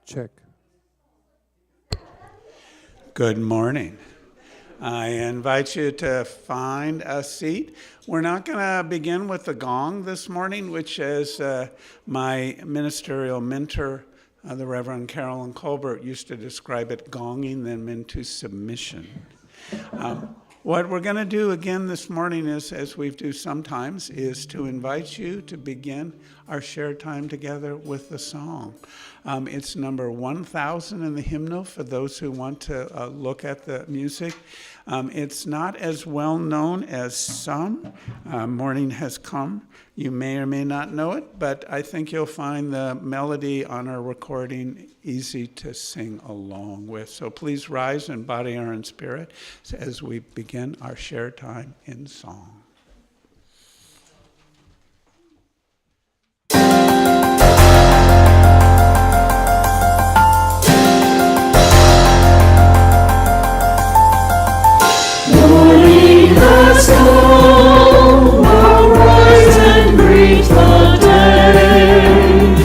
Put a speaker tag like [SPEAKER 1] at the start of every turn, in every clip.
[SPEAKER 1] Check.
[SPEAKER 2] Good morning. I invite you to find a seat. We're not going to begin with the gong this morning, which is my ministerial mentor, the Reverend Carolyn Colbert, used to describe it gonging them into submission. What we're going to do again this morning is, as we do sometimes, is to invite you to begin our shared time together with the song. It's number 1000 in the hymnal for those who want to look at the music. It's not as well known as some. Morning Has Come. You may or may not know it, but I think you'll find the melody on our recording easy to sing along with. So please rise in body or in spirit as we begin our shared time in song.
[SPEAKER 3] Morning has come, now rise and greet the day.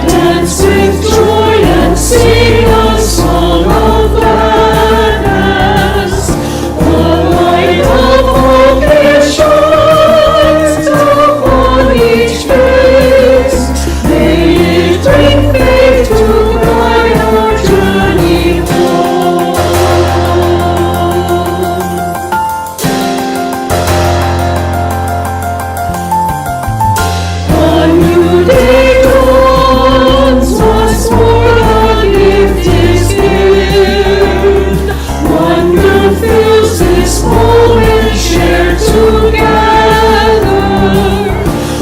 [SPEAKER 3] Dance with joy and sing a song of gladness. The light of hope it shines upon each face. May it bring faith to guide our journey home. A new day dawns, once more the gift is given. Wonder fills this moment shared together.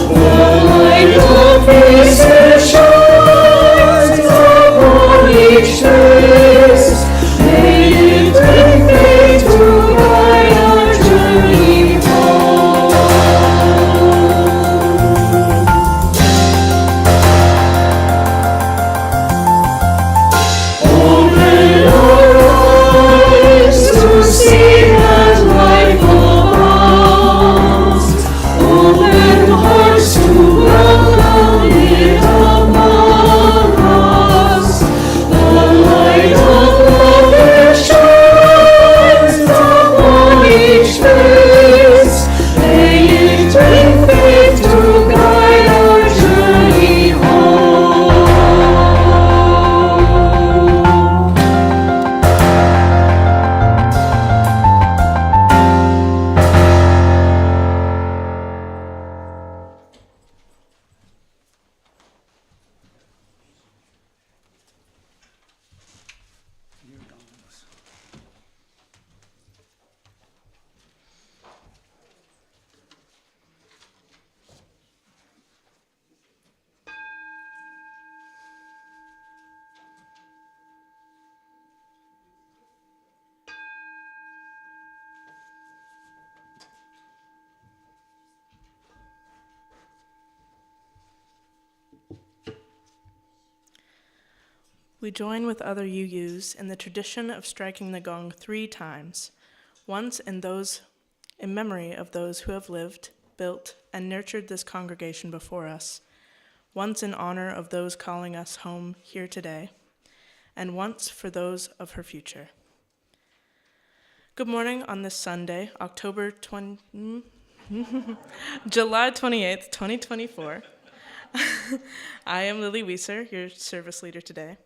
[SPEAKER 3] The light of faces shines upon each face. May it bring faith to guide our journey home. Open our eyes to see that life abounds. Open hearts to welcome it among us. The light of love that shines upon each face. May it bring faith to guide our journey home.
[SPEAKER 4] We join with other UUs in the tradition of striking the gong 3 times, once in memory of those who have lived, built, and nurtured this congregation before us, once in honor of those calling us home here today, and once for those of her future. Good morning on this Sunday, July 28th, 2024. I am Lily Weiser, your service leader today.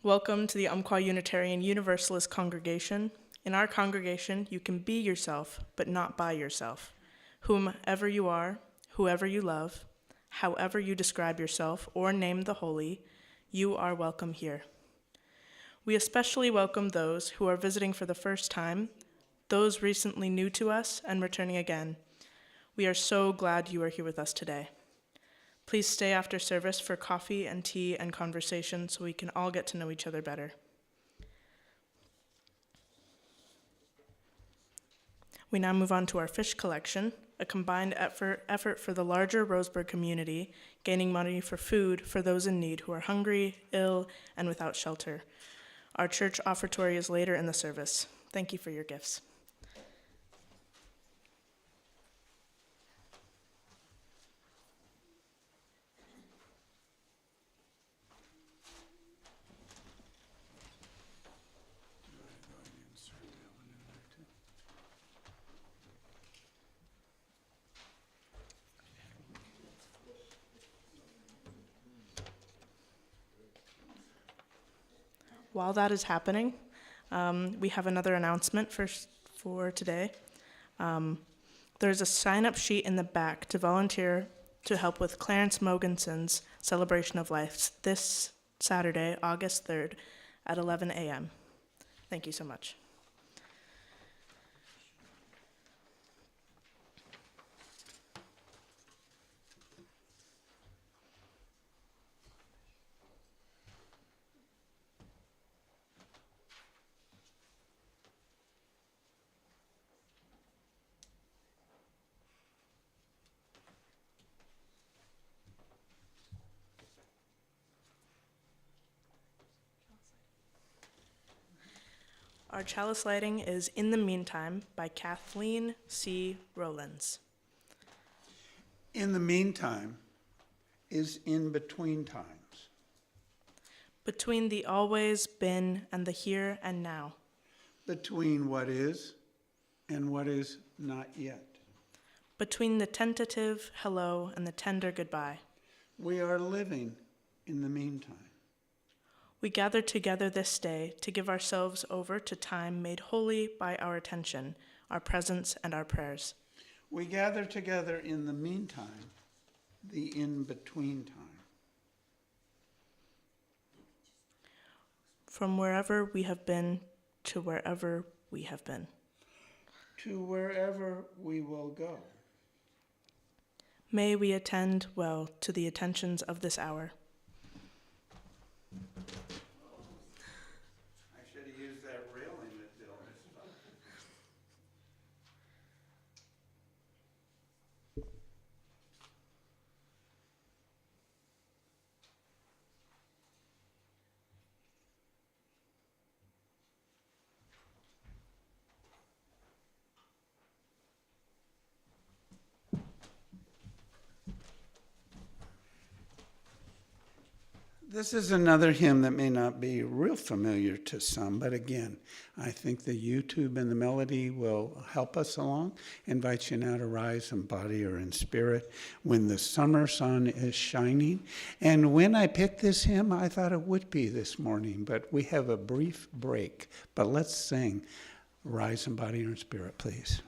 [SPEAKER 4] Welcome to the Umpqua Unitarian Universalist congregation. In our congregation, you can be yourself, but not by yourself. Whomever you are, whoever you love, however you describe yourself or name the holy, you are welcome here. We especially welcome those who are visiting for the first time, those recently new to us and returning again. We are so glad you are here with us today. Please stay after service for coffee and tea and conversation so we can all get to know each other better. We now move on to our fish collection, a combined effort for the larger Roseburg community, gaining money for food for those in need who are hungry, ill, and without shelter. Our church offertory is later in the service. Thank you for your gifts. while that is happening, we have another announcement for today. There's a sign-up sheet in the back to volunteer to help with Clarence Mogensen's Celebration of Life this Saturday, August 3rd at 11 a.m. Thank you so much. Our chalice lighting is In the Meantime by Kathleen C. Rowlands.
[SPEAKER 2] In the meantime is in between times.
[SPEAKER 4] Between the always, been, and the here and now.
[SPEAKER 2] Between what is and what is not yet.
[SPEAKER 4] Between the tentative hello and the tender goodbye.
[SPEAKER 2] We are living in the meantime.
[SPEAKER 4] We gather together this day to give ourselves over to time made holy by our attention, our presence, and our prayers.
[SPEAKER 2] We gather together in the meantime, the in-between time.
[SPEAKER 4] From wherever we have been to wherever we have been.
[SPEAKER 2] To wherever we will go.
[SPEAKER 4] May we attend well to the attentions of this hour.
[SPEAKER 2] I should have used that railing that Bill has. This is another hymn that may not be real familiar to some, but again, I think the YouTube and the melody will help us along. I invite you now to rise in body or in spirit when the summer sun is shining. And when I picked this hymn, I thought it would be this morning, but we have a brief break. But let's sing Rise in Body or in Spirit, please.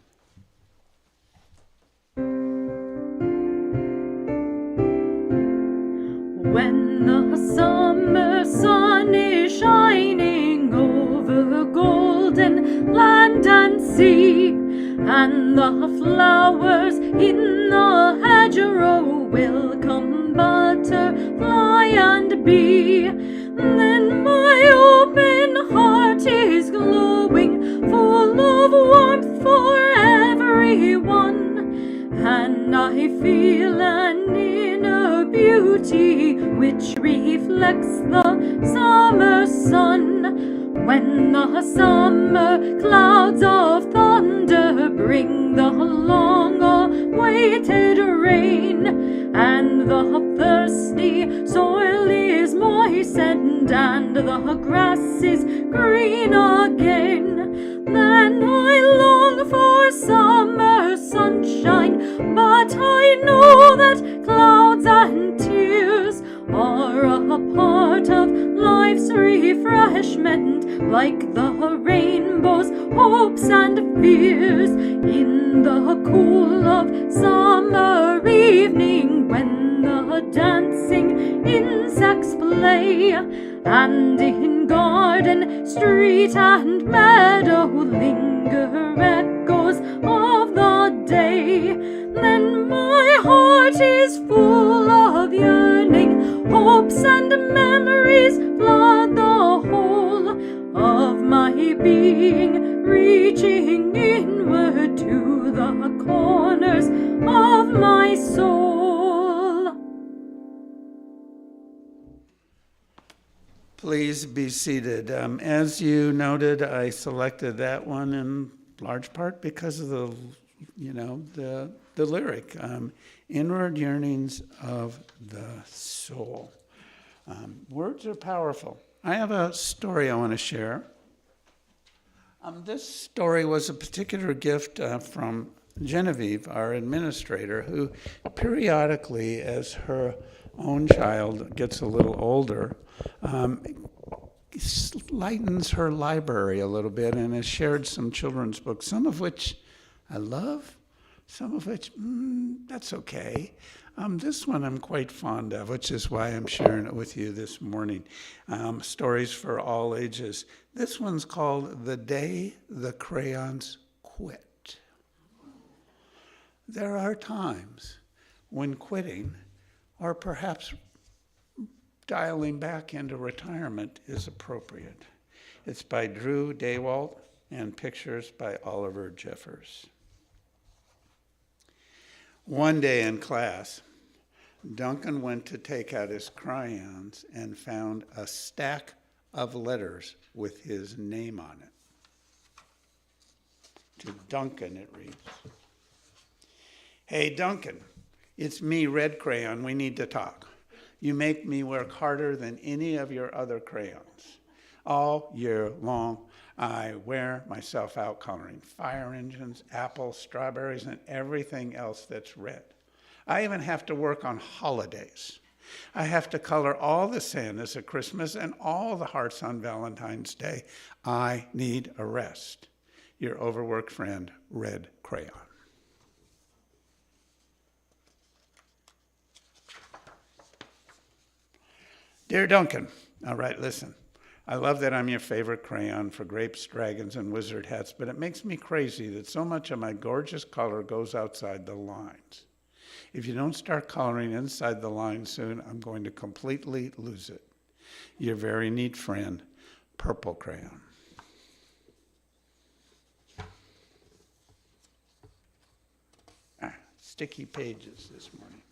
[SPEAKER 3] When the summer sun is shining over golden land and sea, and the flowers in the hedgerow welcome butterfly and bee, then my open heart is glowing, full of warmth for everyone, and I feel an inner beauty which reflects the summer sun. When the summer clouds of thunder bring the long-awaited rain, and the thirsty soil is moistened and the grass is green again, then I long for summer sunshine, but I know that clouds and tears are a part of life's refreshment, like the rainbow's hopes and fears. In the cool of summer evening, when the dancing insects play, and in garden, street, and meadow linger echoes of the day, then my heart is full of yearning, hopes and memories flood the whole of my being, reaching inward to the corners of my soul.
[SPEAKER 2] Please be seated. As you noted, I selected that one in large part because of the lyric, inward yearnings of the soul. Words are powerful. I have a story I want to share. This story was a particular gift from Genevieve, our administrator, who periodically, as her own child gets a little older, lightens her library a little bit and has shared some children's books, some of which I love, some of which, that's okay. This one I'm quite fond of, which is why I'm sharing it with you this morning. Stories for all ages. This one's called The Day the Crayons Quit. There are times when quitting, or perhaps dialing back into retirement, is appropriate. It's by Drew Daywalt and pictures by Oliver Jeffers. One day in class, Duncan went to take out his crayons and found a stack of letters with his name on it. To Duncan, it reads, "Hey, Duncan, it's me, Red Crayon. We need to talk. You make me work harder than any of your other crayons. All year long, I wear myself out coloring fire engines, apples, strawberries, and everything else that's red. I even have to work on holidays. I have to color all the Santas at Christmas and all the hearts on Valentine's Day. I need a rest. Your overworked friend, Red Crayon." Dear Duncan, all right, listen. I love that I'm your favorite crayon for grapes, dragons, and wizard hats, but it makes me crazy that so much of my gorgeous color goes outside the lines. If you don't start coloring inside the lines soon, I'm going to completely lose it. Your very neat friend, Purple Crayon. Sticky pages this morning.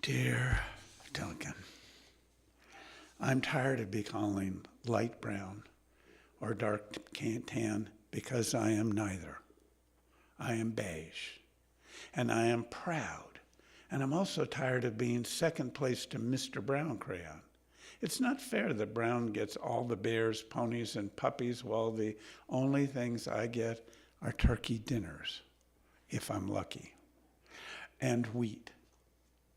[SPEAKER 2] Dear Duncan, I'm tired of being calling light brown or dark tan because I am neither. I am beige, and I am proud, and I'm also tired of being second place to Mr. Brown Crayon. It's not fair that Brown gets all the bears, ponies, and puppies while the only things I get are turkey dinners, if I'm lucky, and wheat.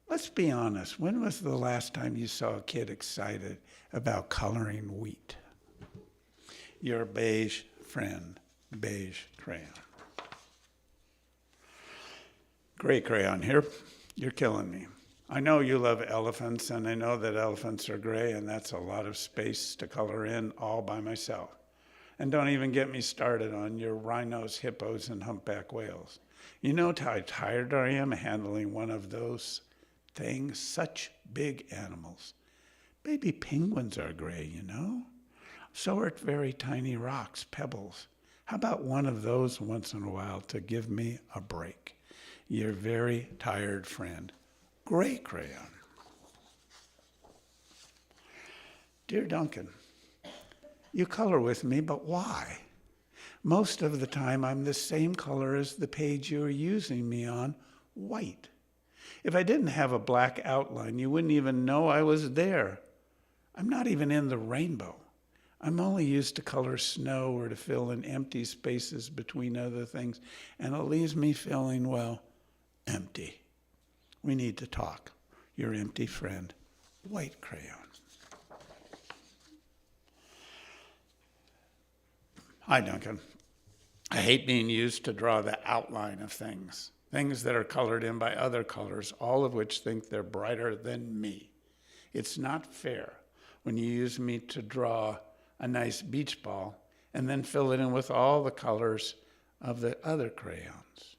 [SPEAKER 2] Let's be honest, when was the last time you saw a kid excited about coloring wheat? Your beige friend, Beige Crayon. Gray Crayon here. You're killing me. I know you love elephants, and I know that elephants are gray, and that's a lot of space to color in all by myself. And don't even get me started on your rhinos, hippos, and humpback whales. You know how tired I am handling one of those things, such big animals. Baby penguins are gray, you know. So are very tiny rocks, pebbles. How about one of those once in a while to give me a break? Your very tired friend, Gray Crayon. Dear Duncan, you color with me, but why? Most of the time, I'm the same color as the page you're using me on, white. If I didn't have a black outline, you wouldn't even know I was there. I'm not even in the rainbow. I'm only used to color snow or to fill in empty spaces between other things, and it leaves me feeling, well, empty. We need to talk. Your empty friend, White Crayon. Hi, Duncan. I hate being used to draw the outline of things that are colored in by other colors, all of which think they're brighter than me. It's not fair when you use me to draw a nice beach ball and then fill it in with all the colors of the other crayons.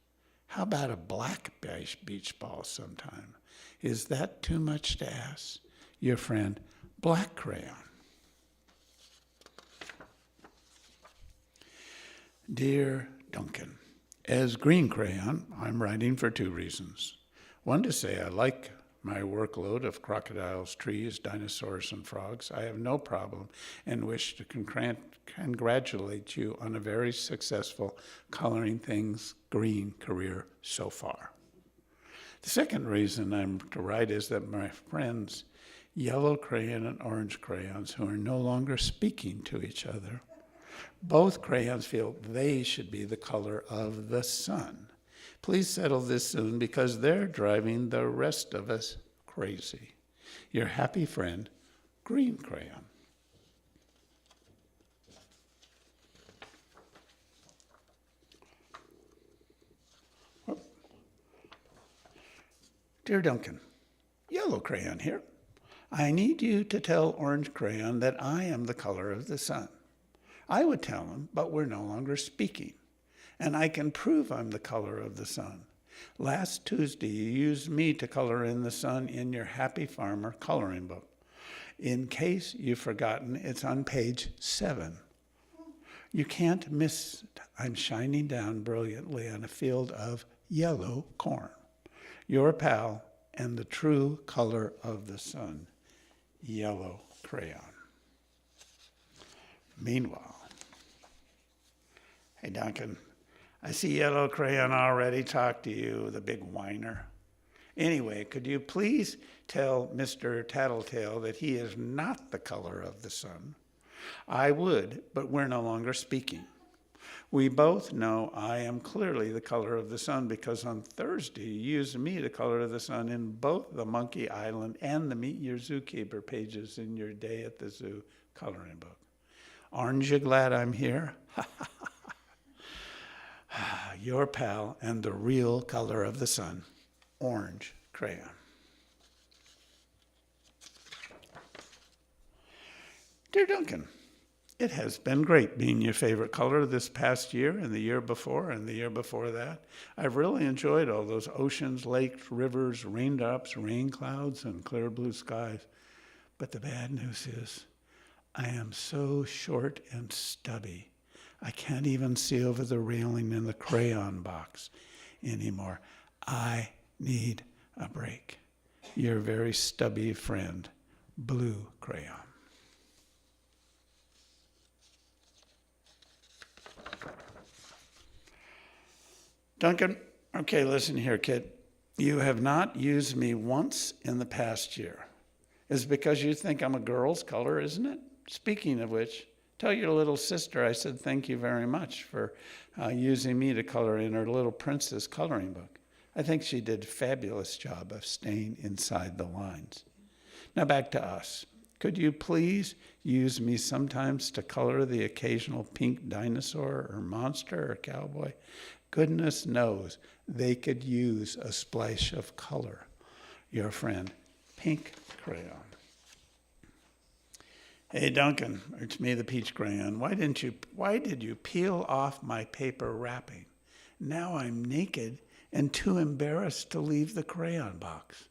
[SPEAKER 2] How about a black beach ball sometime? Is that too much to ask? Your friend, Black Crayon. Dear Duncan, as Green Crayon, I'm writing for two reasons. One, to say I like my workload of crocodiles, trees, dinosaurs, and frogs. I have no problem and wish to congratulate you on a very successful coloring things green career so far. The second reason I'm to write is that my friends, Yellow Crayon and Orange Crayons, who are no longer speaking to each other, both crayons feel they should be the color of the sun. Please settle this soon because they're driving the rest of us crazy. Your happy friend, green crayon. Dear Duncan, yellow crayon here. I need you to tell orange crayon that I am the color of the sun. I would tell him, but we're no longer speaking. And I can prove I'm the color of the sun. Last Tuesday, you used me to color in the sun in your Happy Farmer coloring book. In case you've forgotten, it's on page 7. You can't miss it. I'm shining down brilliantly on a field of yellow corn. Your pal and the true color of the sun, yellow crayon. Meanwhile, hey Duncan, I see yellow crayon already talk to you, the big whiner. Anyway, could you please tell Mr. Tattletale that he is not the color of the sun? I would, but we're no longer speaking. We both know I am clearly the color of the sun because on Thursday you used me to color the sun in both the Monkey Island and the Meet Your Zookeeper pages in your Day at the Zoo coloring book. Aren't you glad I'm here? Your pal and the real color of the sun, orange crayon. Dear Duncan, it has been great being your favorite color this past year and the year before and the year before that. I've really enjoyed all those oceans, lakes, rivers, raindrops, rain clouds, and clear blue skies. But the bad news is I am so short and stubby. I can't even see over the railing in the crayon box anymore. I need a break. Your very stubby friend, blue crayon. Duncan, okay, listen here, kid. You have not used me once in the past year. It's because you think I'm a girl's color, isn't it? Speaking of which, tell your little sister I said thank you very much for using me to color in her Little Princess coloring book. I think she did a fabulous job of staying inside the lines. Now back to us. Could you please use me sometimes to color the occasional pink dinosaur or monster or cowboy? Goodness knows they could use a splash of color. Your friend, Pink Crayon. Hey Duncan, it's me, the Peach Crayon. Why did you peel off my paper wrapping? Now I'm naked and too embarrassed to leave the crayon box.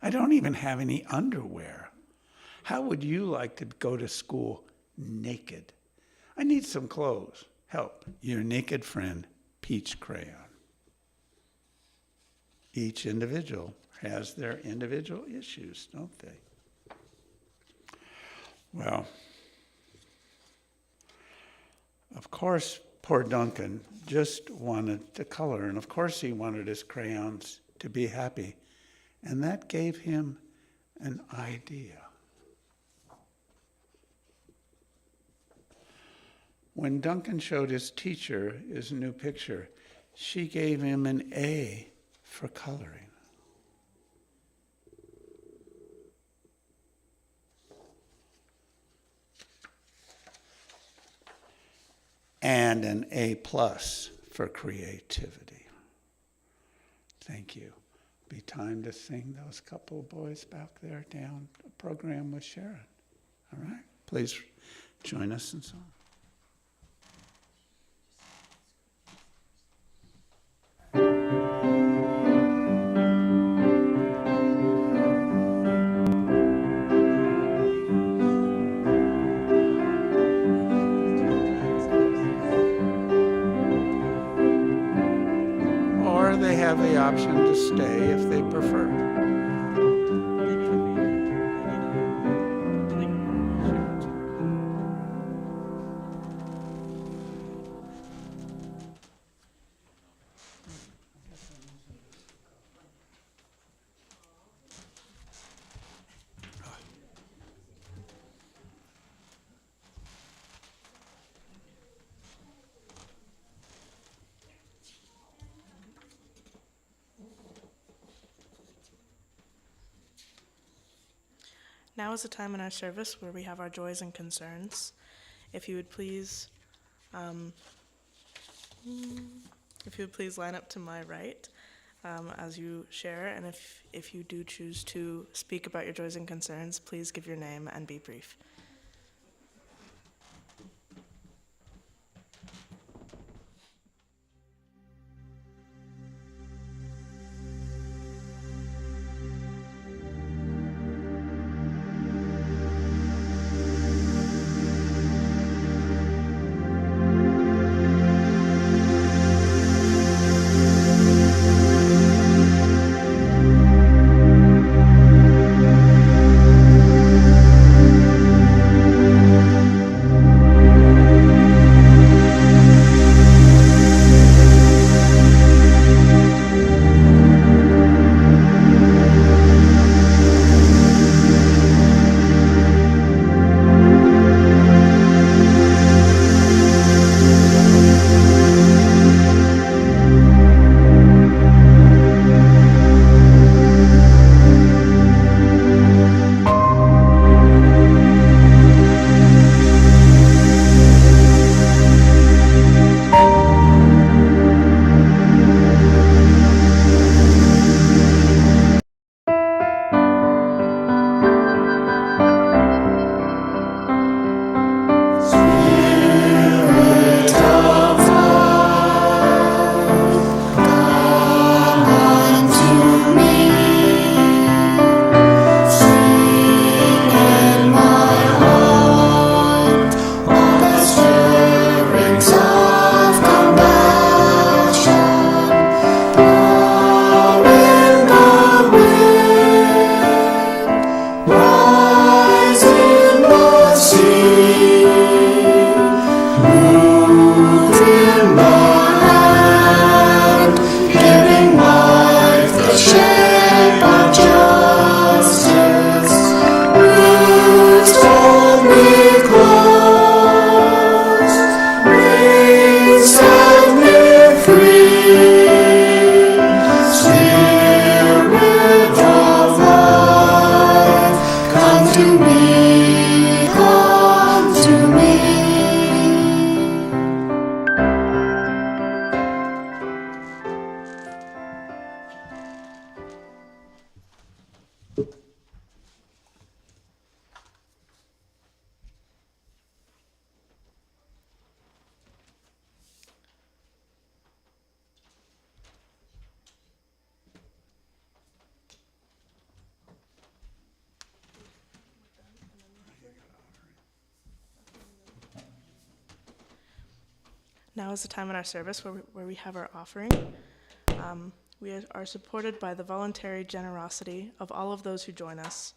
[SPEAKER 2] I don't even have any underwear. How would you like to go to school naked? I need some clothes. Help, your naked friend, Peach Crayon. Each individual has their individual issues, don't they? Well, of course, poor Duncan just wanted to color, and of course he wanted his crayons to be happy, and that gave him an idea. When Duncan showed his teacher his new picture, she gave him an A for coloring. And an A+ for creativity. Thank you. Be time to sing those couple of boys back there down a program with Sharon. All right? Please join us in song. They have the option to stay if they prefer.
[SPEAKER 4] Now is the time in our service where we have our joys and concerns. If you would please, line up to my right as you share, and if you do choose to speak about your joys and concerns, please give your name and be brief. Now is the time in our service where we have our offering. We are supported by the voluntary generosity of all of those who join us.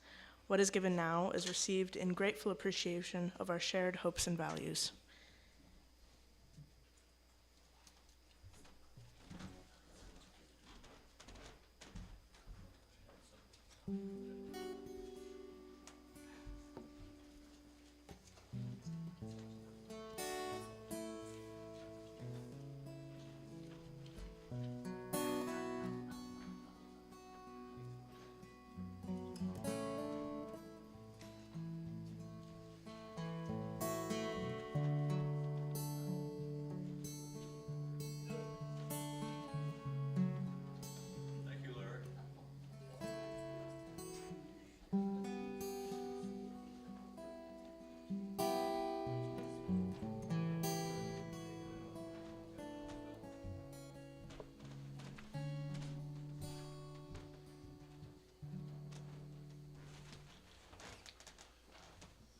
[SPEAKER 4] What is given now is received in grateful appreciation of our shared hopes and values.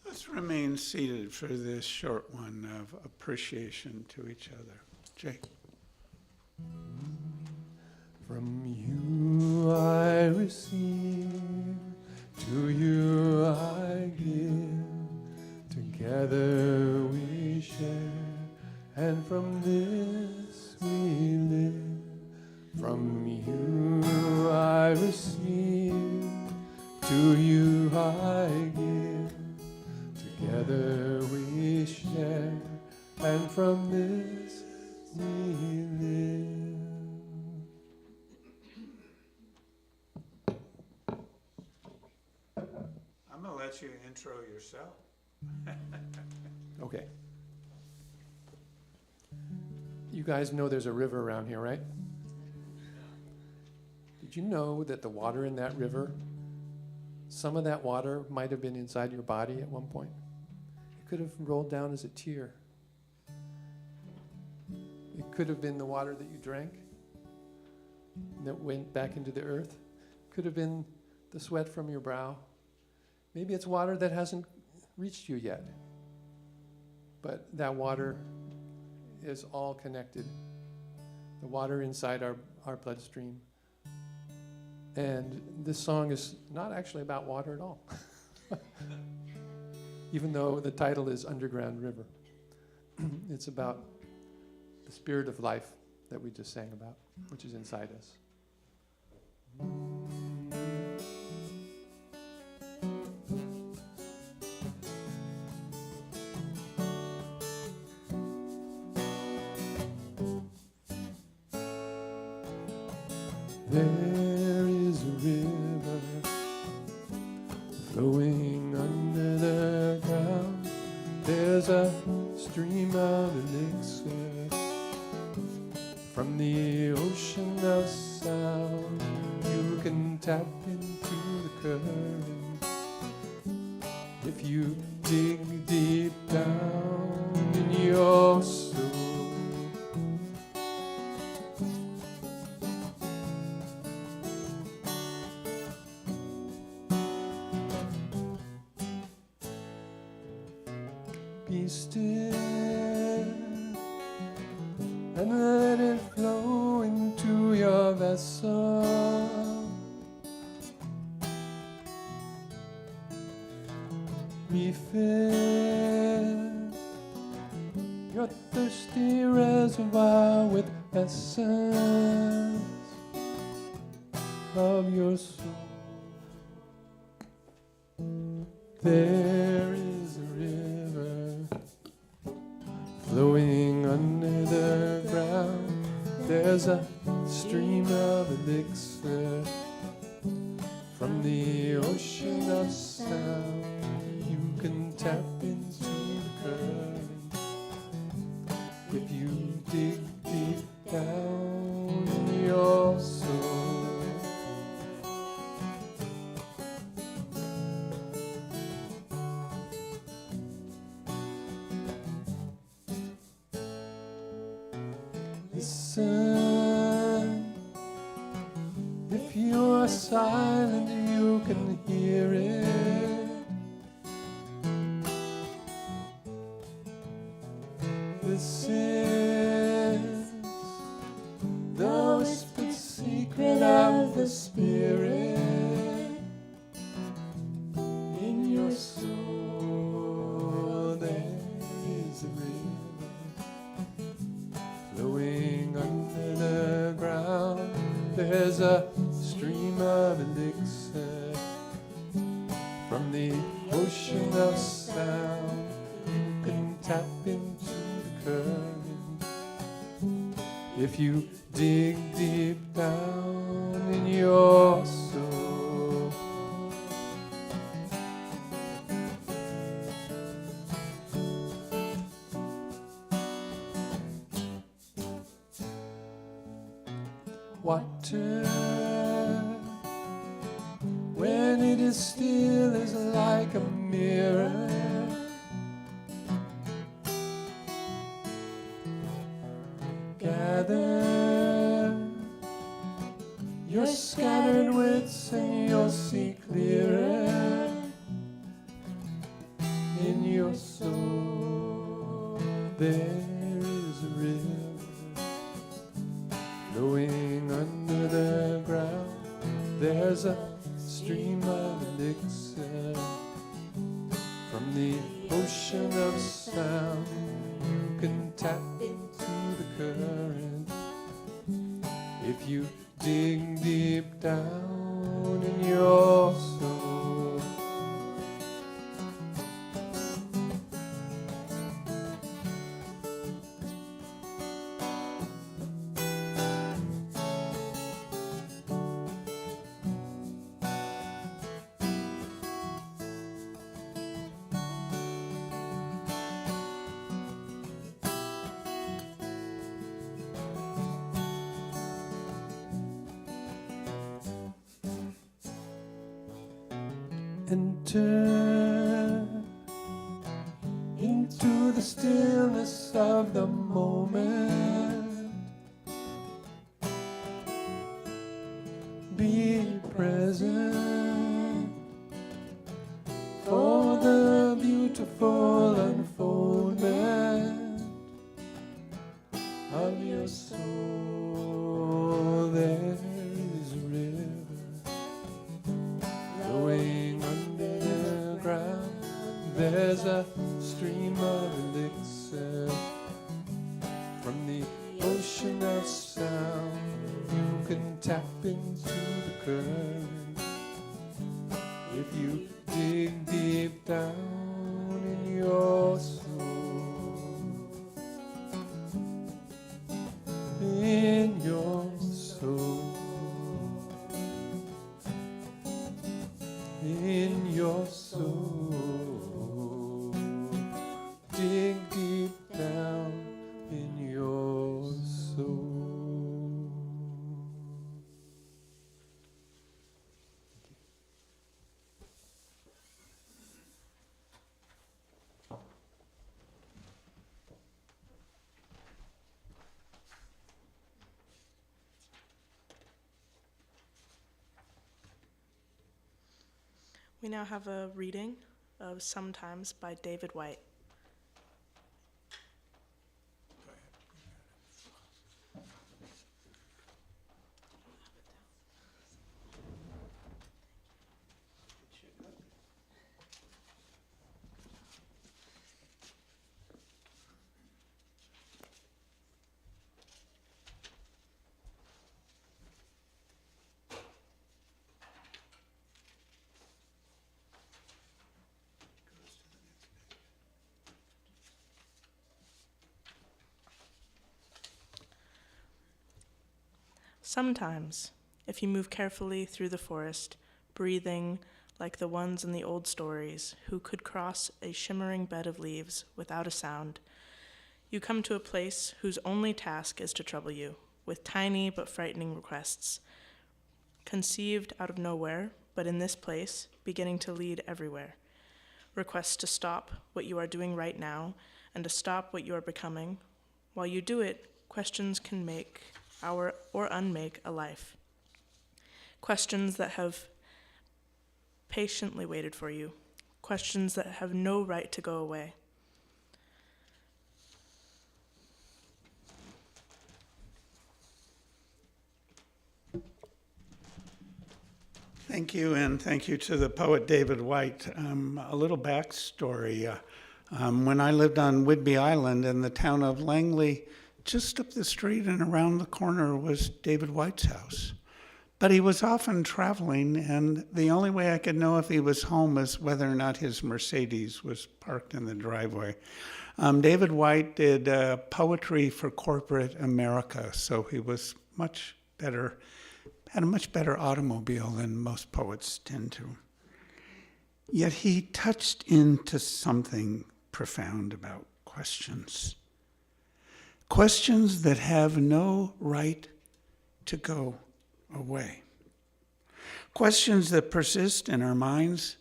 [SPEAKER 2] Let's remain seated for this short one of appreciation to each other. Jake.
[SPEAKER 1] From you I receive, to you I give, together we share, and from this we live. From you I receive, to you I give, together we share, and from this we live.
[SPEAKER 2] I'm going to let you intro yourself.
[SPEAKER 1] Okay. You guys know there's a river around here, right? Did you know that the water in that river, some of that water might have been inside your body at one point? It could have rolled down as a tear. It could have been the water that you drank that went back into the earth. Could have been the sweat from your brow. Maybe it's water that hasn't reached you yet. But that water is all connected. The water inside our bloodstream. And this song is not actually about water at all. Even though the title is Underground River. It's about the spirit of life that we just sang about, which is inside us. There is a river flowing under the ground. There's a stream of elixir from the ocean of sound. You can tap into the current if you dig deep down in your soul. Be still and let it flow into your vessel. Refill your thirsty reservoir with essence of your soul. There is a river flowing under the ground. There's a stream of elixir from the ocean of sound. You can tap into the current if you dig deep down in your soul. Listen, if you're silent, you can hear it. This is the whispered secret of the Spirit in your soul. There is a river flowing under the ground. There's a stream of elixir from the ocean of sound. You can tap into the current if you dig deep down in your soul. Water, when it is still, is like a mirror. Gather your scattered wits and you'll see clearer in your soul. There is a river flowing under the ground. There's a stream of elixir from the ocean of sound. You can tap into the current if you dig deep down in your soul. Enter into the stillness of the moment. Be present for the beautiful unfoldment of your soul. There is a river flowing underground. There's a stream of elixir from the ocean of sound. You can tap into the current if you dig deep down in your soul. In your soul. In your soul. Dig deep down in your soul.
[SPEAKER 4] We now have a reading of Sometimes by David White. Sometimes, if you move carefully through the forest, breathing like the ones in the old stories who could cross a shimmering bed of leaves without a sound, you come to a place whose only task is to trouble you with tiny but frightening requests, conceived out of nowhere, but in this place, beginning to lead everywhere. Requests to stop what you are doing right now and to stop what you are becoming. While you do it, questions can make or unmake a life. Questions that have patiently waited for you. Questions that have no right to go away.
[SPEAKER 2] Thank you, and thank you to the poet David White. A little backstory. When I lived on Whidbey Island in the town of Langley, just up the street and around the corner was David White's house. But he was often traveling, and the only way I could know if he was home is whether or not his Mercedes was parked in the driveway. David White did poetry for corporate America, so he was had a much better automobile than most poets tend to. Yet he touched into something profound about questions. Questions that have no right to go away. Questions that persist in our minds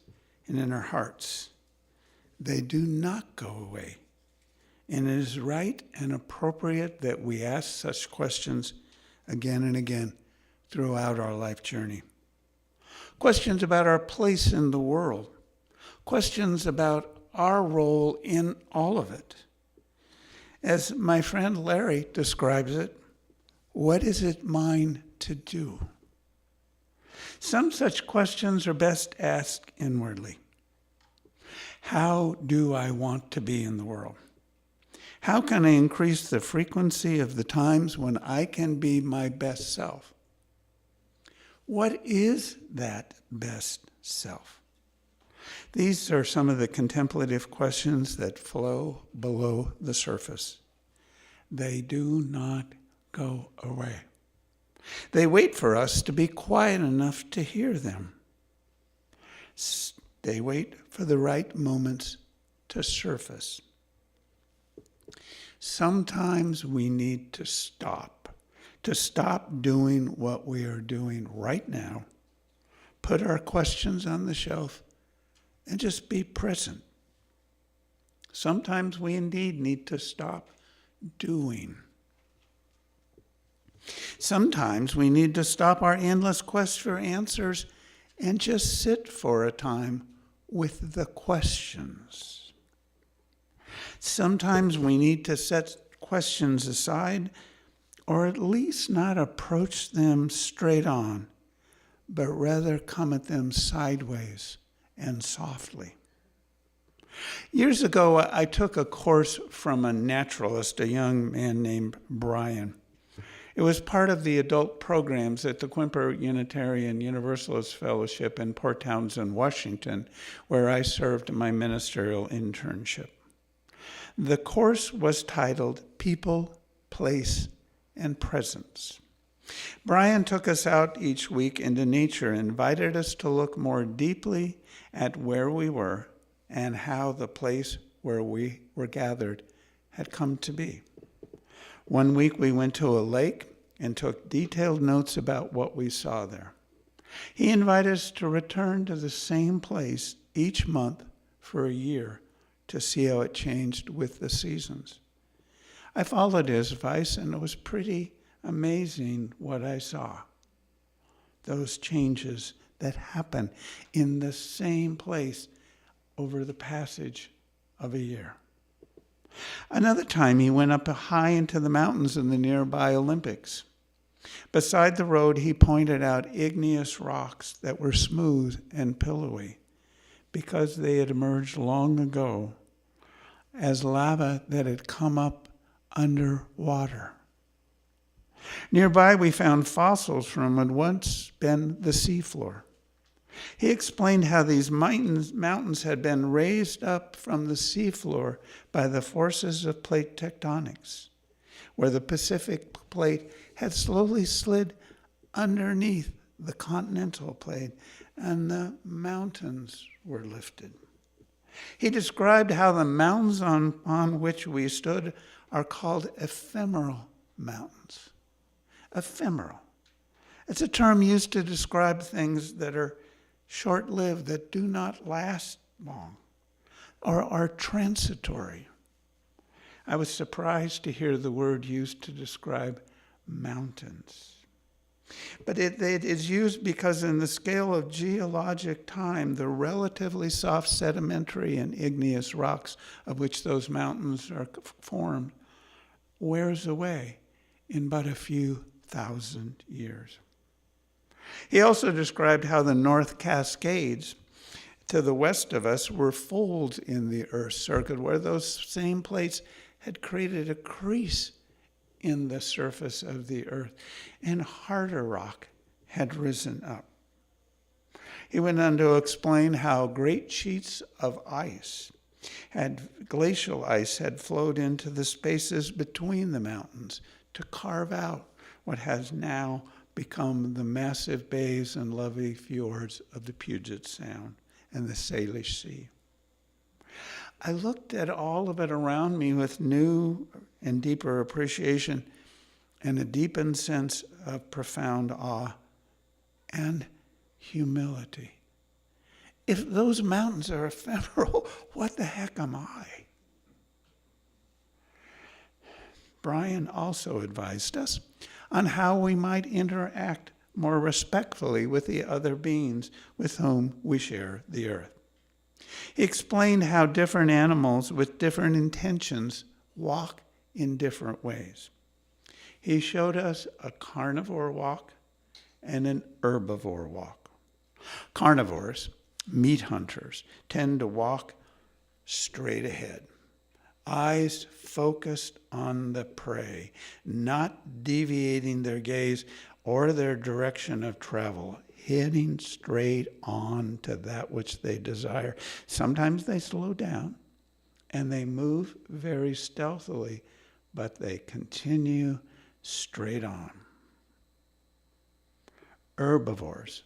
[SPEAKER 2] and in our hearts. They do not go away. And it is right and appropriate that we ask such questions again and again throughout our life journey. Questions about our place in the world. Questions about our role in all of it. As my friend Larry describes it, what is it mine to do? Some such questions are best asked inwardly. How do I want to be in the world? How can I increase the frequency of the times when I can be my best self? What is that best self? These are some of the contemplative questions that flow below the surface. They do not go away. They wait for us to be quiet enough to hear them. They wait for the right moments to surface. Sometimes we need to stop doing what we are doing right now, put our questions on the shelf, and just be present. Sometimes we indeed need to stop doing. Sometimes we need to stop our endless quest for answers and just sit for a time with the questions. Sometimes we need to set questions aside, or at least not approach them straight on, but rather come at them sideways and softly. Years ago, I took a course from a naturalist, a young man named Brian. It was part of the adult programs at the Quimper Unitarian Universalist Fellowship in Port Townsend, Washington, where I served my ministerial internship. The course was titled People, Place, and Presence. Brian took us out each week into nature and invited us to look more deeply at where we were and how the place where we were gathered had come to be. One week we went to a lake and took detailed notes about what we saw there. He invited us to return to the same place each month for a year to see how it changed with the seasons. I followed his advice, and it was pretty amazing what I saw. Those changes that happen in the same place over the passage of a year. Another time he went up high into the mountains in the nearby Olympics. Beside the road, he pointed out igneous rocks that were smooth and pillowy because they had emerged long ago as lava that had come up underwater. Nearby, we found fossils from what had once been the seafloor. He explained how these mountains had been raised up from the seafloor by the forces of plate tectonics, where the Pacific plate had slowly slid underneath the continental plate and the mountains were lifted. He described how the mountains on which we stood are called ephemeral mountains. Ephemeral. It's a term used to describe things that are short-lived, that do not last long, or are transitory. I was surprised to hear the word used to describe mountains. But it is used because in the scale of geologic time, the relatively soft sedimentary and igneous rocks of which those mountains are formed wears away in but a few thousand years. He also described how the North Cascades to the west of us were folds in the Earth's circuit where those same plates had created a crease in the surface of the Earth, and harder rock had risen up. He went on to explain how great sheets of glacial ice had flowed into the spaces between the mountains to carve out what has now become the massive bays and lovely fjords of the Puget Sound and the Salish Sea. I looked at all of it around me with new and deeper appreciation and a deepened sense of profound awe and humility. If those mountains are ephemeral, what the heck am I? Brian also advised us on how we might interact more respectfully with the other beings with whom we share the earth. He explained how different animals with different intentions walk in different ways. He showed us a carnivore walk and an herbivore walk. Carnivores, meat hunters, tend to walk straight ahead, eyes focused on the prey, not deviating their gaze or their direction of travel, heading straight on to that which they desire. Sometimes they slow down and they move very stealthily, but they continue straight on. Herbivores,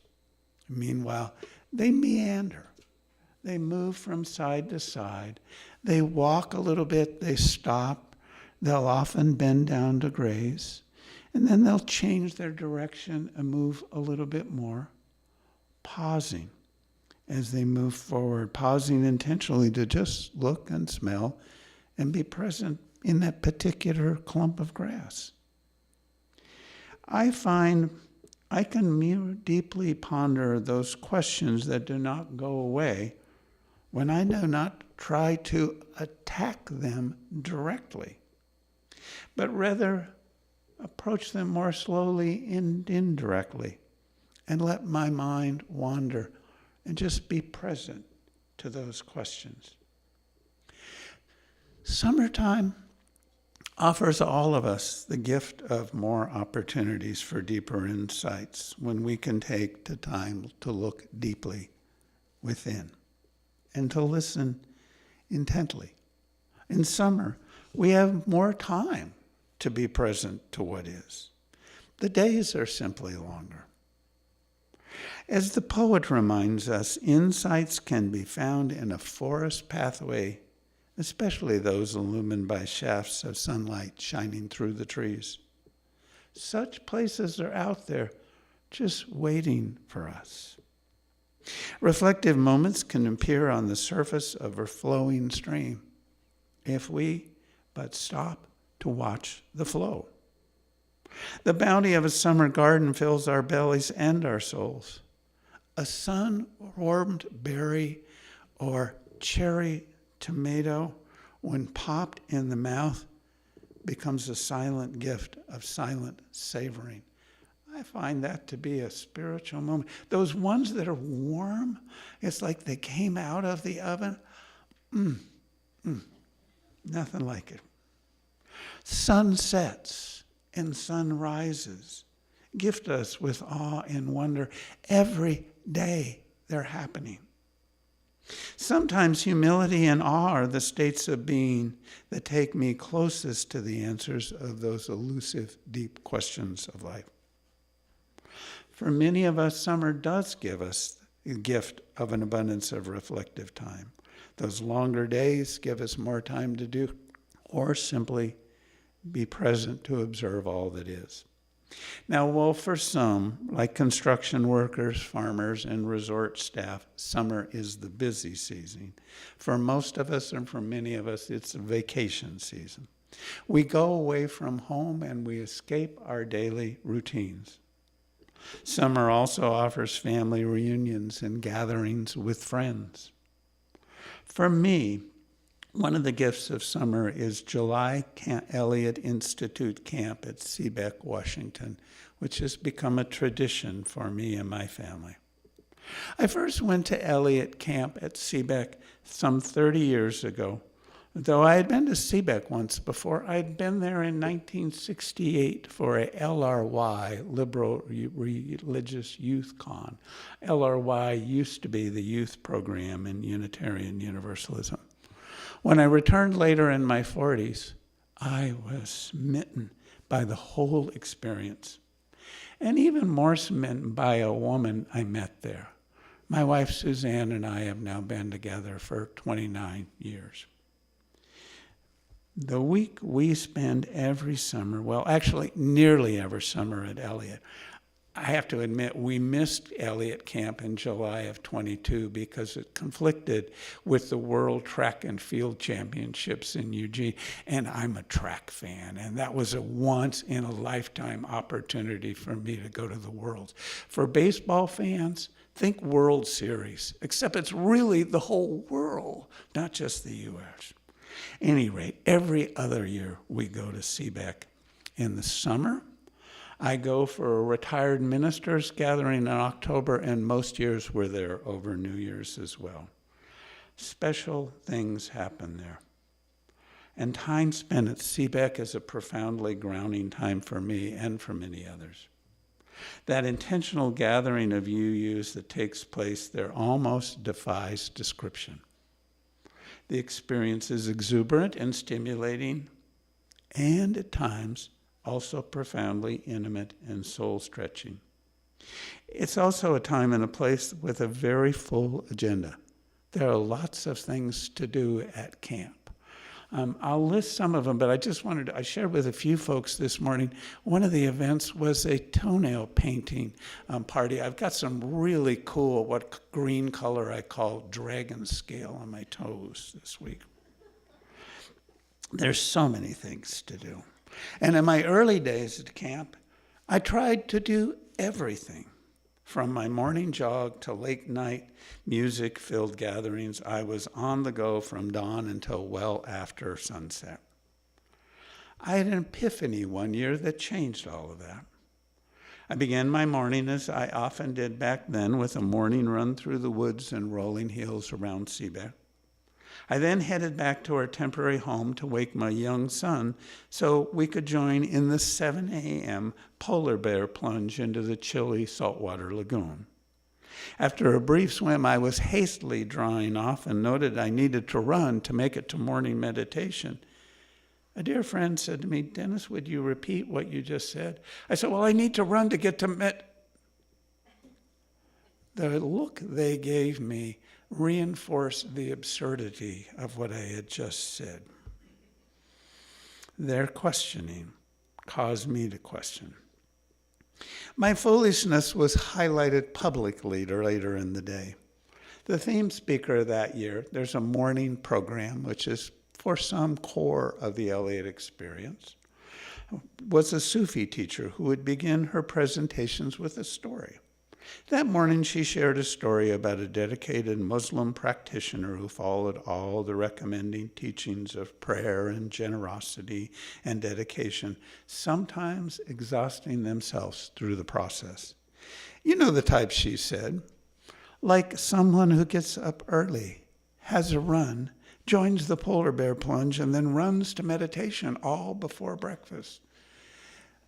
[SPEAKER 2] meanwhile, they meander. They move from side to side. They walk a little bit, they stop. They'll often bend down to graze. And then they'll change their direction and move a little bit more, pausing as they move forward, pausing intentionally to just look and smell and be present in that particular clump of grass. I find I can more deeply ponder those questions that do not go away when I do not try to attack them directly, but rather approach them more slowly and indirectly and let my mind wander and just be present to those questions. Summertime offers all of us the gift of more opportunities for deeper insights when we can take the time to look deeply within and to listen intently. In summer, we have more time to be present to what is. The days are simply longer. As the poet reminds us, insights can be found in a forest pathway, especially those illumined by shafts of sunlight shining through the trees. Such places are out there just waiting for us. Reflective moments can appear on the surface of a flowing stream if we but stop to watch the flow. The bounty of a summer garden fills our bellies and our souls. A sun-warmed berry or cherry tomato, when popped in the mouth, becomes a silent gift of silent savoring. I find that to be a spiritual moment. Those ones that are warm, it's like they came out of the oven. Nothing like it. Sunsets and sunrises gift us with awe and wonder. Every day they're happening. Sometimes humility and awe are the states of being that take me closest to the answers of those elusive, deep questions of life. For many of us, summer does give us the gift of an abundance of reflective time. Those longer days give us more time to do, or simply be present to observe all that is. Now, while for some, like construction workers, farmers, and resort staff, summer is the busy season. For most of us, and for many of us, it's a vacation season. We go away from home and we escape our daily routines. Summer also offers family reunions and gatherings with friends. For me, one of the gifts of summer is July Elliott Institute Camp at Seebeck, Washington, which has become a tradition for me and my family. I first went to Elliott Camp at Seebeck some 30 years ago. Though I had been to Seebeck once before, I'd been there in 1968 for a LRY, Liberal Religious Youth Con. LRY used to be the youth program in Unitarian Universalism. When I returned later in my 40s, I was smitten by the whole experience, and even more smitten by a woman I met there. My wife Suzanne and I have now been together for 29 years. The week we spend every summer, well, actually nearly every summer at Elliott, I have to admit we missed Elliott Camp in July of 22 because it conflicted with the World Track and Field Championships in Eugene, and I'm a track fan, and that was a once-in-a-lifetime opportunity for me to go to the Worlds. For baseball fans, think World Series, except it's really the whole world, not just the U.S. Any rate, every other year we go to Seebeck. In the summer, I go for a retired ministers gathering in October, and most years we're there over New Year's as well. Special things happen there. And time spent at Seebeck is a profoundly grounding time for me and for many others. That intentional gathering of UUs that takes place there almost defies description. The experience is exuberant and stimulating, and at times also profoundly intimate and soul-stretching. It's also a time and a place with a very full agenda. There are lots of things to do at camp. I'll list some of them, but I shared with a few folks this morning, one of the events was a toenail painting party. I've got some really cool, what green color I call dragon scale on my toes this week. There's so many things to do. And in my early days at camp, I tried to do everything. From my morning jog to late night music-filled gatherings, I was on the go from dawn until well after sunset. I had an epiphany one year that changed all of that. I began my morning, as I often did back then, with a morning run through the woods and rolling hills around Seebeck. I then headed back to our temporary home to wake my young son so we could join in the 7 a.m. polar bear plunge into the chilly saltwater lagoon. After a brief swim, I was hastily drying off and noted I needed to run to make it to morning meditation. A dear friend said to me, "Dennis, would you repeat what you just said?" I said, "Well, I need to run to get to The look they gave me reinforced the absurdity of what I had just said. Their questioning caused me to question. My foolishness was highlighted publicly later in the day. The theme speaker that year, there's a morning program, which is for some core of the Elliott experience, was a Sufi teacher who would begin her presentations with a story. That morning, she shared a story about a dedicated Muslim practitioner who followed all the recommending teachings of prayer and generosity and dedication, sometimes exhausting themselves through the process. You know the type, she said, like someone who gets up early, has a run, joins the polar bear plunge, and then runs to meditation all before breakfast.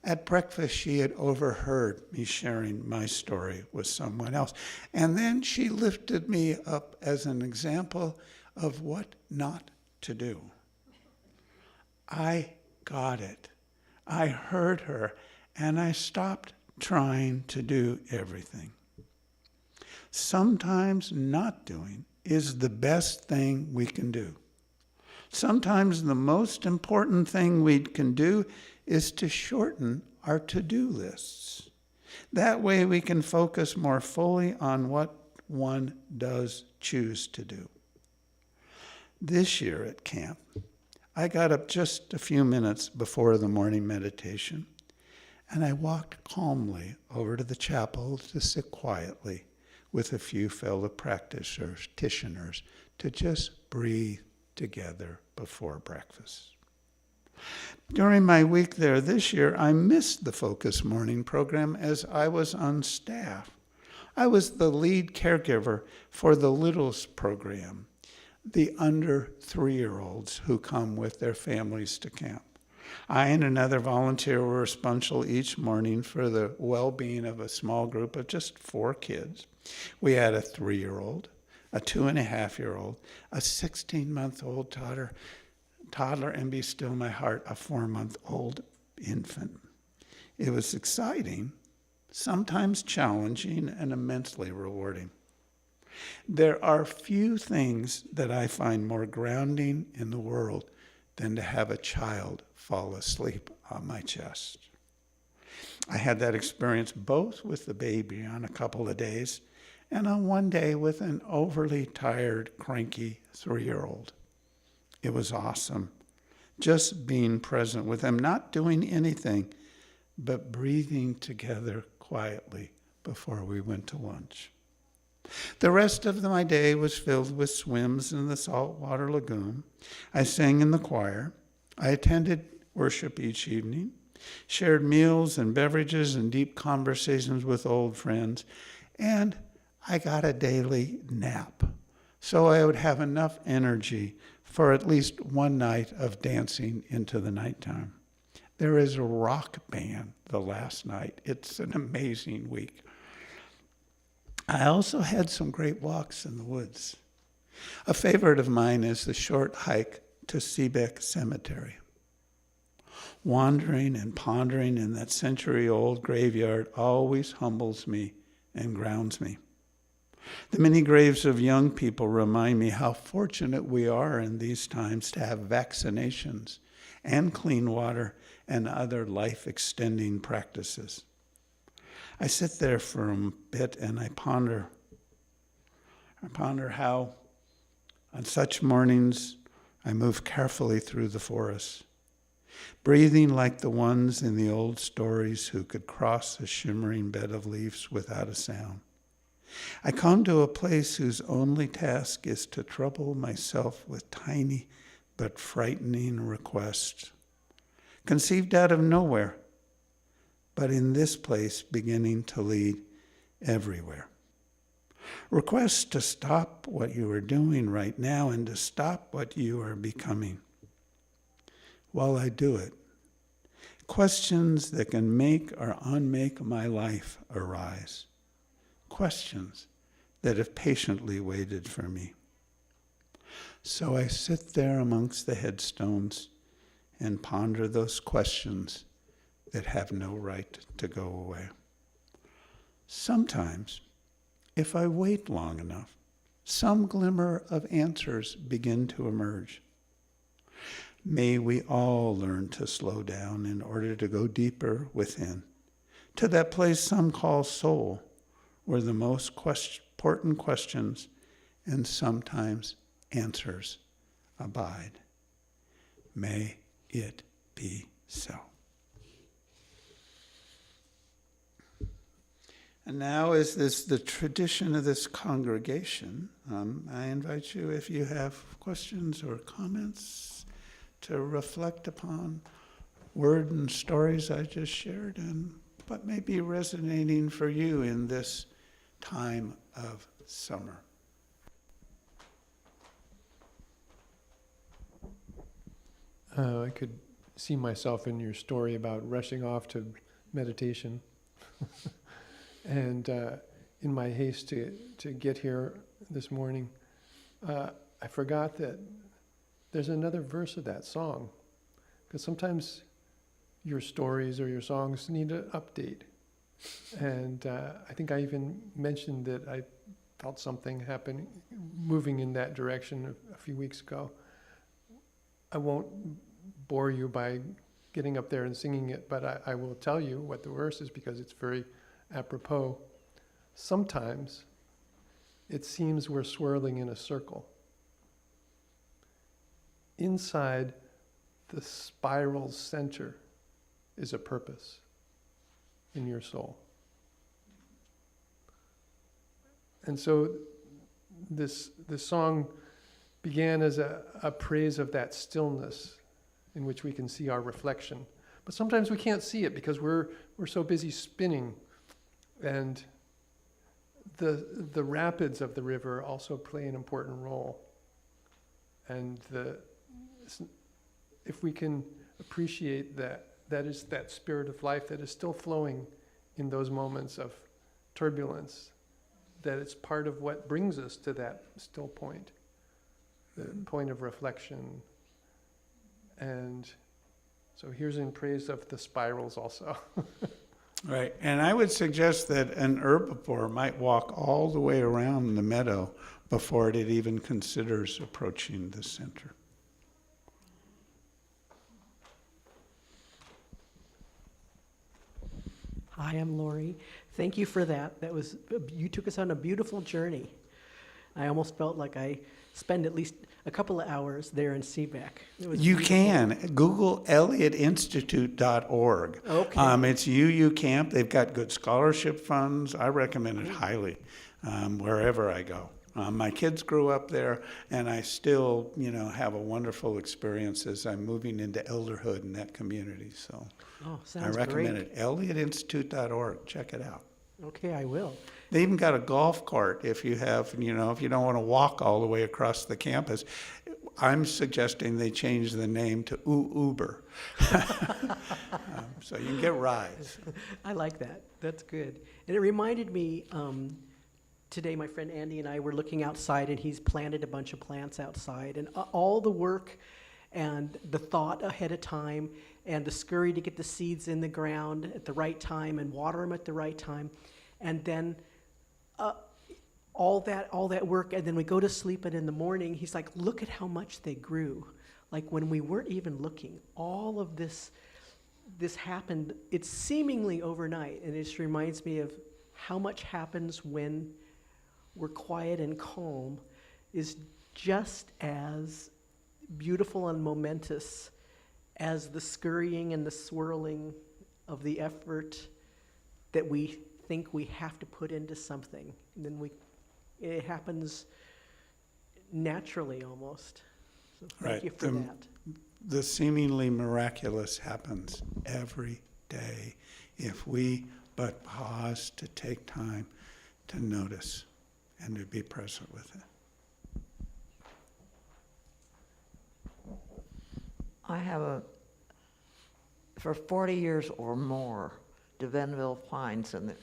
[SPEAKER 2] At breakfast, she had overheard me sharing my story with someone else. And then she lifted me up as an example of what not to do. I got it. I heard her, and I stopped trying to do everything. Sometimes not doing is the best thing we can do. Sometimes the most important thing we can do is to shorten our to-do lists. That way we can focus more fully on what one does choose to do. This year at camp, I got up just a few minutes before the morning meditation, and I walked calmly over to the chapel to sit quietly with a few fellow practitioners to just breathe together before breakfast. During my week there this year, I missed the Focus Morning program as I was on staff. I was the lead caregiver for the Littles program, the under 3-year-olds who come with their families to camp. I and another volunteer were responsible each morning for the well-being of a small group of just 4 kids. We had a 3-year-old, a 2.5-year-old, a 16-month-old toddler, and be still my heart, a 4-month-old infant. It was exciting, sometimes challenging, and immensely rewarding. There are few things that I find more grounding in the world than to have a child fall asleep on my chest. I had that experience both with the baby on a couple of days and on one day with an overly tired, cranky 3-year-old. It was awesome, just being present with them, not doing anything, but breathing together quietly before we went to lunch. The rest of my day was filled with swims in the saltwater lagoon. I sang in the choir. I attended worship each evening, shared meals and beverages and deep conversations with old friends, and I got a daily nap, so I would have enough energy for at least one night of dancing into the nighttime. There is a rock band the last night. It's an amazing week. I also had some great walks in the woods. A favorite of mine is the short hike to Seebeck Cemetery. Wandering and pondering in that century-old graveyard always humbles me and grounds me. The many graves of young people remind me how fortunate we are in these times to have vaccinations and clean water and other life-extending practices. I sit there for a bit and I ponder how on such mornings I move carefully through the forest, breathing like the ones in the old stories who could cross a shimmering bed of leaves without a sound. I come to a place whose only task is to trouble myself with tiny but frightening requests, conceived out of nowhere, but in this place beginning to lead everywhere. Requests to stop what you are doing right now and to stop what you are becoming. While I do it, questions that can make or unmake my life arise. Questions that have patiently waited for me. So I sit there amongst the headstones and ponder those questions that have no right to go away. Sometimes, if I wait long enough, some glimmer of answers begin to emerge. May we all learn to slow down in order to go deeper within, to that place some call soul, where the most important questions and sometimes answers abide. May it be so. And now, as this the tradition of this congregation, I invite you, if you have questions or comments, to reflect upon word and stories I just shared and what may be resonating for you in this time of summer.
[SPEAKER 1] I could see myself in your story about rushing off to meditation. And in my haste to get here this morning, I forgot that there's another verse of that song. Because sometimes your stories or your songs need an update. And I think I even mentioned that I felt something happen, moving in that direction a few weeks ago. I won't bore you by getting up there and singing it, but I will tell you what the verse is because it's very apropos. Sometimes it seems we're swirling in a circle. Inside the spiral's center is a purpose in your soul. And so this song began as a praise of that stillness in which we can see our reflection. But sometimes we can't see it because we're so busy spinning. And the rapids of the river also play an important role. And if we can appreciate that is that spirit of life that is still flowing in those moments of turbulence, that it's part of what brings us to that still point, the point of reflection. And so here's in praise of the spirals also.
[SPEAKER 2] Right, and I would suggest that an herbivore might walk all the way around the meadow before it even considers approaching the center.
[SPEAKER 5] Hi, I'm Lori. Thank you for that. You took us on a beautiful journey. I almost felt like I spend at least a couple of hours there in Seebeck.
[SPEAKER 2] You can. Google ElliottInstitute.org.
[SPEAKER 5] Okay.
[SPEAKER 2] It's UU Camp. They've got good scholarship funds. I recommend it highly wherever I go. My kids grew up there, and I still, have a wonderful experience as I'm moving into elderhood in that community. So
[SPEAKER 5] sounds
[SPEAKER 2] I recommend
[SPEAKER 5] great.
[SPEAKER 2] it. ElliottInstitute.org. Check it out.
[SPEAKER 5] Okay, I will.
[SPEAKER 2] They even got a golf cart if you have, if you don't want to walk all the way across the campus. I'm suggesting they change the name to Uber. So you can get rides.
[SPEAKER 5] I like that. That's good. And it reminded me, today my friend Andy and I were looking outside, and he's planted a bunch of plants outside. And all the work and the thought ahead of time and the scurry to get the seeds in the ground at the right time and water them at the right time. And then all that work, and then we go to sleep, and in the morning, he's like, look at how much they grew. Like when we weren't even looking, all of this happened, it's seemingly overnight, and it just reminds me of how much happens when we're quiet and calm is just as beautiful and momentous as the scurrying and the swirling of the effort that we think we have to put into something. And then it happens naturally almost. So thank
[SPEAKER 2] Right.
[SPEAKER 5] you for that.
[SPEAKER 2] The seemingly miraculous happens every day if we but pause to take time to notice and to be present with it.
[SPEAKER 6] I have for 40 years or more, DeVenville Pines in the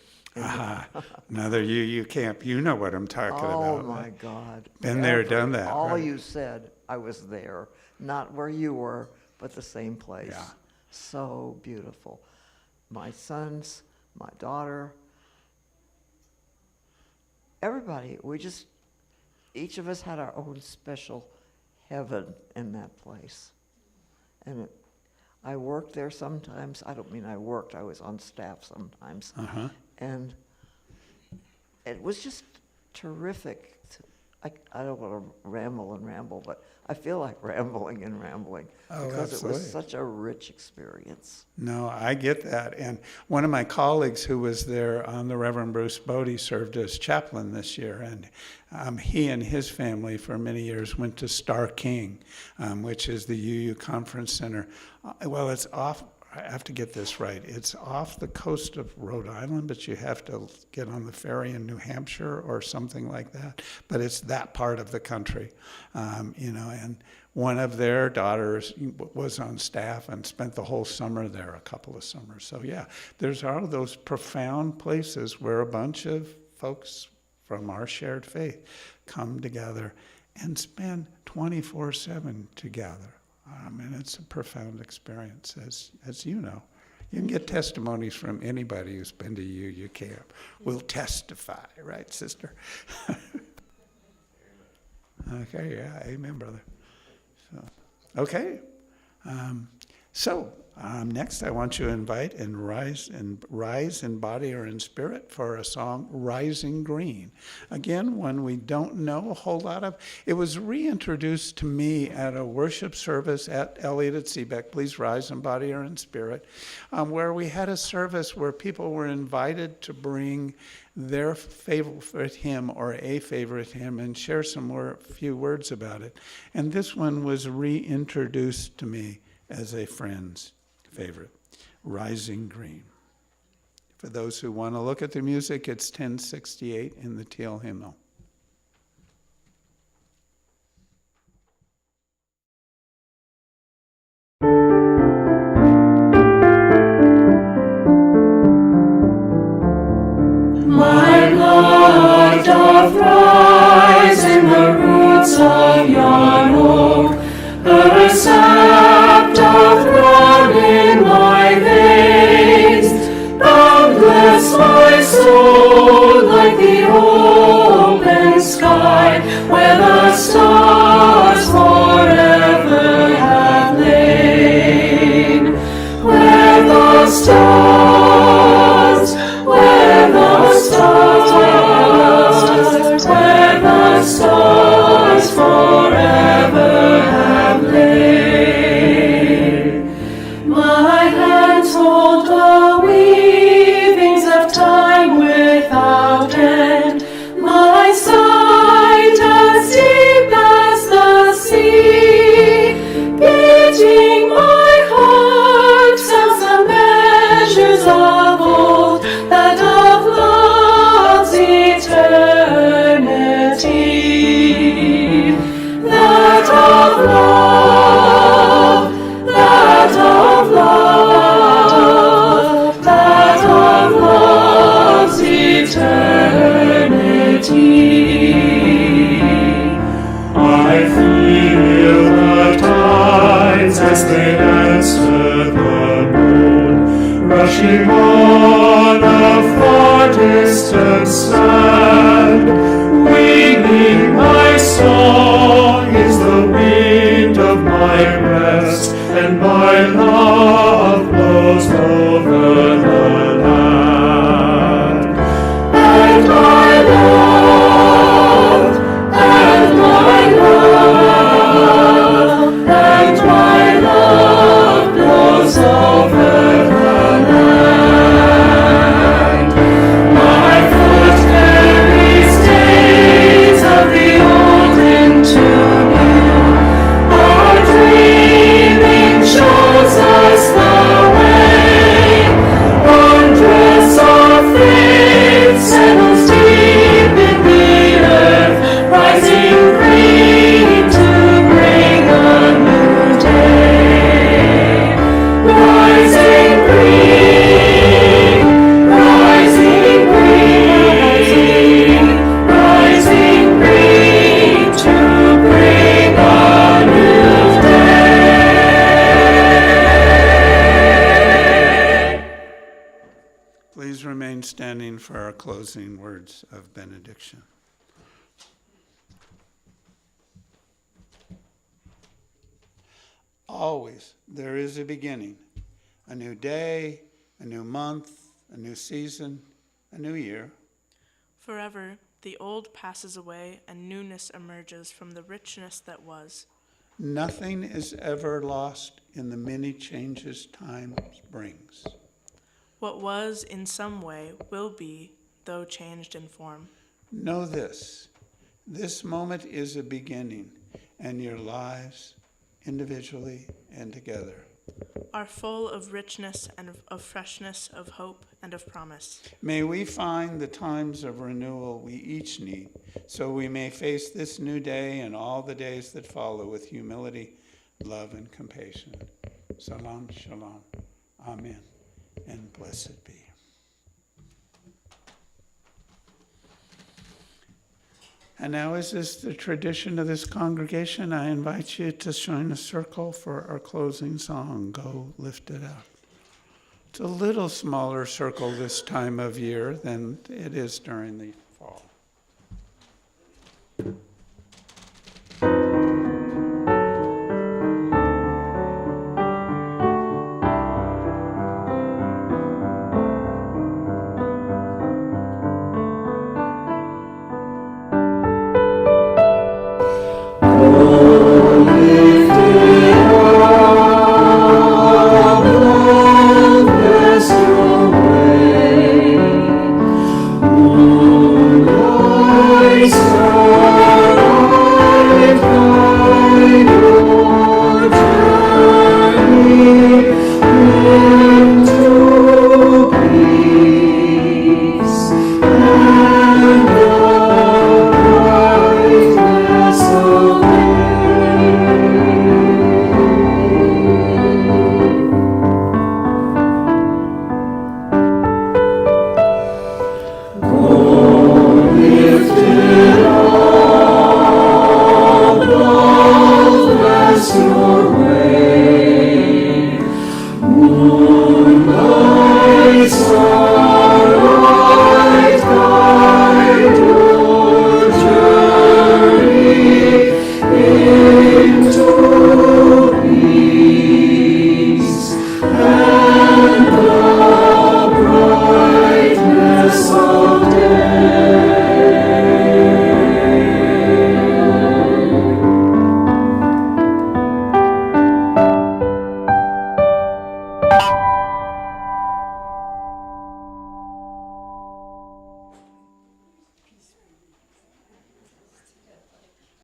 [SPEAKER 2] Another UU camp. You know what I'm talking
[SPEAKER 6] oh
[SPEAKER 2] about.
[SPEAKER 6] my
[SPEAKER 2] right?
[SPEAKER 6] God.
[SPEAKER 2] Been there, done that,
[SPEAKER 6] All
[SPEAKER 2] right?
[SPEAKER 6] you said, I was there. Not where you were, but the same place.
[SPEAKER 2] Yeah.
[SPEAKER 6] So beautiful. My sons, my daughter, everybody, each of us had our own special heaven in that place. And I worked there sometimes. I don't mean I worked, I was on staff sometimes.
[SPEAKER 2] Uh-huh.
[SPEAKER 6] And it was just terrific. I don't want to ramble, but I feel like rambling
[SPEAKER 2] Oh,
[SPEAKER 6] because it was
[SPEAKER 2] absolutely.
[SPEAKER 6] such a rich experience.
[SPEAKER 2] No, I get that. And one of my colleagues who was there, the Reverend Bruce Bodie, served as chaplain this year. And he and his family for many years went to Star King, which is the UU Conference Center. Well, it's off, I have to get this right. It's off the coast of Rhode Island, but you have to get on the ferry in New Hampshire or something like that. But it's that part of the country, and one of their daughters was on staff and spent the whole summer there, a couple of summers. So yeah, there's all of those profound places where a bunch of folks from our shared faith come together and spend 24/7 together. And it's a profound experience, as you know. You can get testimonies from anybody who's been to UU camp. Will testify, right, sister? Okay, yeah, amen, brother. Okay. Next I want you to invite and rise in body or in spirit for a song, Rising Green. Again, one we don't know a whole lot of. It was reintroduced to me at a worship service at Elliott at Seebeck, please rise in body or in spirit, where we had a service where people were invited to bring their favorite hymn or a favorite hymn and share few words about it. And this one was reintroduced to me as a friend's favorite, Rising Green. For those who want to look at the music, it's 1068 in the Teal hymnal.
[SPEAKER 3] My blood doth rise in the roots of yon oak, her sap doth run in my veins, boundless my soul like the open sky, where the stars forever have lain, where the stars, where the stars forever have lain. My hands hold the weavings of time without end, my sight as deep as the sea, beating my heart sounds the measures of old, that of love's eternity, that of love, that of love, that of love's eternity.
[SPEAKER 7] I feel the tides as they answer the moon, rushing on a far distant sand,
[SPEAKER 2] stand for our closing words of benediction. Always there is a beginning, a new day, a new month, a new season, a new year.
[SPEAKER 4] Forever, the old passes away and newness emerges from the richness that was.
[SPEAKER 2] Nothing is ever lost in the many changes time brings.
[SPEAKER 4] What was in some way will be, though changed in form.
[SPEAKER 2] Know this moment is a beginning, and your lives, individually and together,
[SPEAKER 4] are full of richness and of freshness, of hope and of promise.
[SPEAKER 2] May we find the times of renewal we each need, so we may face this new day and all the days that follow with humility, love, and compassion. Shalom, shalom. Amen. And blessed be. And now, as is the tradition of this congregation, I invite you to join a circle for our closing song, Go Lift It Up. It's a little smaller circle this time of year than it is during the fall.
[SPEAKER 3] And